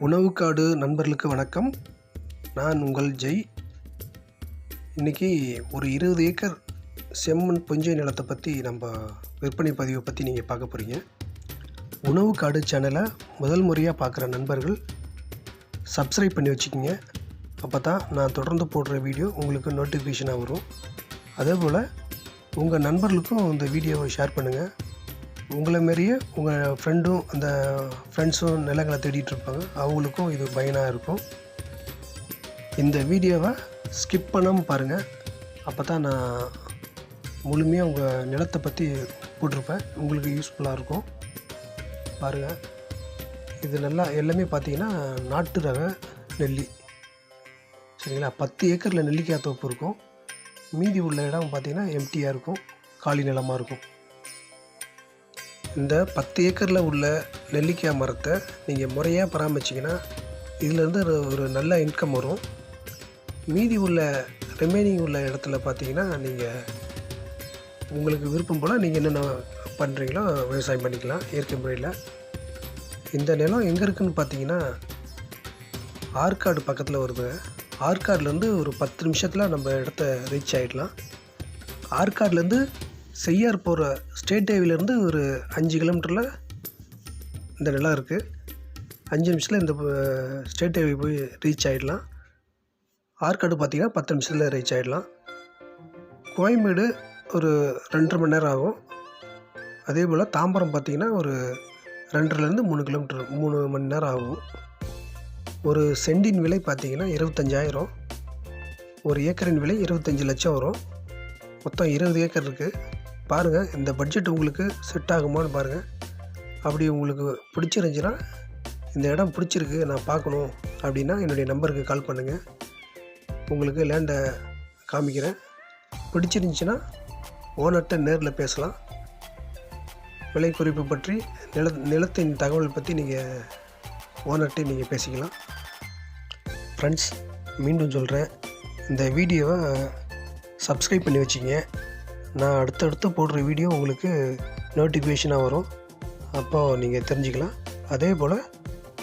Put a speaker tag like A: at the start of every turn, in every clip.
A: உணவுக்காடு நண்பர்களுக்கு வணக்கம். நான் உங்கள் ஜெய். இன்றைக்கி ஒரு 20 ஏக்கர் செம்மண் புஞ்சை நிலத்தை பற்றி நம்ம விற்பனை பதிவை பற்றி நீங்கள் பார்க்க போகிறீங்க. உணவுக்காடு சேனலை முதல் முறையாக பார்க்குற நண்பர்கள் சப்ஸ்கிரைப் பண்ணி வச்சுக்கிங்க. அப்போ தான் நான் தொடர்ந்து போடுற வீடியோ உங்களுக்கு நோட்டிஃபிகேஷனாக வரும். அதே போல் உங்கள் நண்பர்களுக்கும் இந்த வீடியோவை ஷேர் பண்ணுங்கள். உங்களை மாரியே உங்கள் ஃப்ரெண்ட்ஸும் நிலங்களை தேடிட்டுருப்பாங்க. அவங்களுக்கும் இது பயனாக இருக்கும். இந்த வீடியோவை ஸ்கிப் பண்ணாமல் பாருங்கள். அப்போ தான் நான் முழுமையாக உங்கள் நிலத்தை பற்றி போட்டிருப்பேன். உங்களுக்கு யூஸ்ஃபுல்லாக இருக்கும். பாருங்கள், இது நல்லா எல்லாமே பார்த்திங்கன்னா நாட்டு ரக நெல்லி. சரிங்களா? 10 ஏக்கரில் நெல்லிக்காய் தோப்பு இருக்கும். மீதி உள்ள இடம் பார்த்திங்கன்னா எம்டியாக இருக்கும், காலி நிலமாக இருக்கும். இந்த 10 ஏக்கரில் உள்ள நெல்லிக்காய் மரத்தை நீங்கள் முறையாக பராமரிச்சிங்கன்னா இதிலேருந்து ஒரு நல்ல இன்கம் வரும். மீதி உள்ள ரிமைனிங் உள்ள இடத்துல பார்த்தீங்கன்னா நீங்கள் உங்களுக்கு விருப்பம் போல் நீங்கள் என்னென்ன பண்ணுறீங்களோ விவசாயம் பண்ணிக்கலாம் இயற்கை முறையில். இந்த நிலம் எங்கே இருக்குதுன்னு பார்த்தீங்கன்னா ஆற்காடு பக்கத்தில் வருது. ஆற்காடுலேருந்து ஒரு 10 நிமிஷத்தில் நம்ம இடத்த ரீச் ஆகிடலாம். ஆற்காடுலேருந்து செய்யார் போகிற ஸ்டேட் ஹைவேலேருந்து ஒரு 5 கிலோமீட்டரில் இந்த நிலம் இருக்குது. 5 நிமிஷத்தில் இந்த ஸ்டேட் ஹைவே போய் ரீச் ஆகிடலாம். ஆற்காடு பார்த்திங்கன்னா 10 நிமிஷத்தில் ரீச் ஆகிடலாம். கோயம்பேடு ஒரு 2.5 மணி நேரம் ஆகும். அதே போல் தாம்பரம் பார்த்திங்கன்னா ஒரு 2.5லேருந்து 3 மணி நேரம் ஆகும். ஒரு சென்டின் விலை பார்த்திங்கன்னா 25,000. ஒரு ஏக்கரின் விலை 25 லட்சம் வரும். மொத்தம் 20 ஏக்கர் இருக்குது. பாருங்கள், இந்த பட்ஜெட் உங்களுக்கு செட் ஆகுமான்னு பாருங்கள். அப்படி உங்களுக்கு பிடிச்சிருந்துச்சின்னா, இந்த இடம் பிடிச்சிருக்கு நான் பார்க்கணும் அப்படின்னா என்னுடைய நம்பருக்கு கால் பண்ணுங்கள். உங்களுக்கு லேண்டை காமிக்கிறேன். பிடிச்சிருந்துச்சின்னா ஓனர்கிட்ட நேரில் பேசலாம். விலை குறிப்பு பற்றி நிலத்தின் தகவல் பற்றி நீங்கள் ஓனர்கிட்ட நீங்கள் பேசிக்கலாம். ஃப்ரெண்ட்ஸ், மீண்டும் சொல்கிறேன், இந்த வீடியோவை சப்ஸ்கிரைப் பண்ணி வச்சிங்க. நான் அடுத்தடுத்து போடுற வீடியோ உங்களுக்கு நோட்டிஃபிகேஷனாக வரும். அப்போது நீங்கள் தெரிஞ்சுக்கலாம். அதே போல்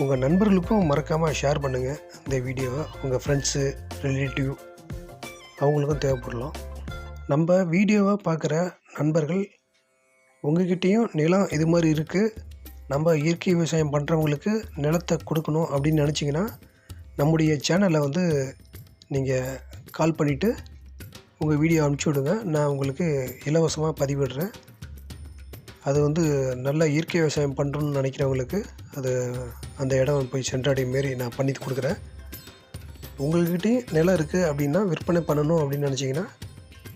A: உங்கள் நண்பர்களுக்கும் மறக்காமல் ஷேர் பண்ணுங்கள் இந்த வீடியோவை. உங்கள் ஃப்ரெண்ட்ஸு, ரிலேட்டிவ் அவங்களுக்கும் தேவைப்படலாம். நம்ம வீடியோவை பார்க்குற நண்பர்கள் உங்கள்கிட்டேயும் நிலம் இது மாதிரி இருக்குது, நம்ம இயற்கை விவசாயம் பண்ணுறவங்களுக்கு நிலத்தை கொடுக்கணும் அப்படின்னு நினச்சிங்கன்னா நம்முடைய சேனலை நீங்கள் கால் பண்ணிவிட்டு உங்கள் வீடியோ அனுப்பிச்சி விடுங்க. நான் உங்களுக்கு இலவசமாக பதிவிடுறேன். அது நல்ல இயற்கை விவசாயம் பண்ணுறோன்னு நினைக்கிறவங்களுக்கு அந்த இடம் போய் சென்றடையும் மாரி நான் பண்ணி கொடுக்குறேன். உங்கள்கிட்டே நிலம் இருக்குது அப்படின்னா விற்பனை பண்ணணும் அப்படின்னு நினச்சிங்கன்னா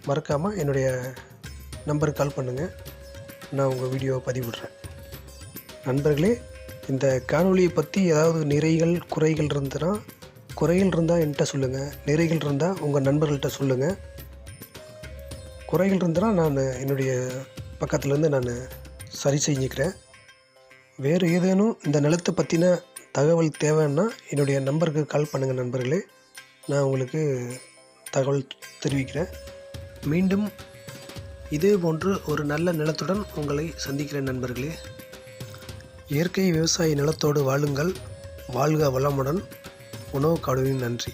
A: மறக்காமல் என்னுடைய நம்பருக்கு கால் பண்ணுங்கள். நான் உங்கள் வீடியோவை பதிவிடுறேன். நண்பர்களே, இந்த காணொலியை பற்றி ஏதாவது நிறைகள் குறைகள் இருந்தால் என்கிட்ட சொல்லுங்கள். நிறைகள் இருந்தால் உங்கள் நண்பர்கள்ட்ட சொல்லுங்கள். குறைகள் இருந்தால் நான் என்னுடைய பக்கத்துலேருந்து நான் சரி செஞ்சுக்கிறேன். வேறு ஏதேனும் இந்த நிலத்தை பற்றின தகவல் தேவைன்னா என்னுடைய நம்பருக்கு கால் பண்ணுங்கள் நண்பர்களே. நான் உங்களுக்கு தகவல் தெரிவிக்கிறேன். மீண்டும் இதே போன்று ஒரு நல்ல நிலத்துடன் உங்களை சந்திக்கிறேன் நண்பர்களே. இயற்கை விவசாய நிலத்தோடு வாழுங்கள். வாழ்க வளமுடன். உணவுக்காடுவின் நன்றி.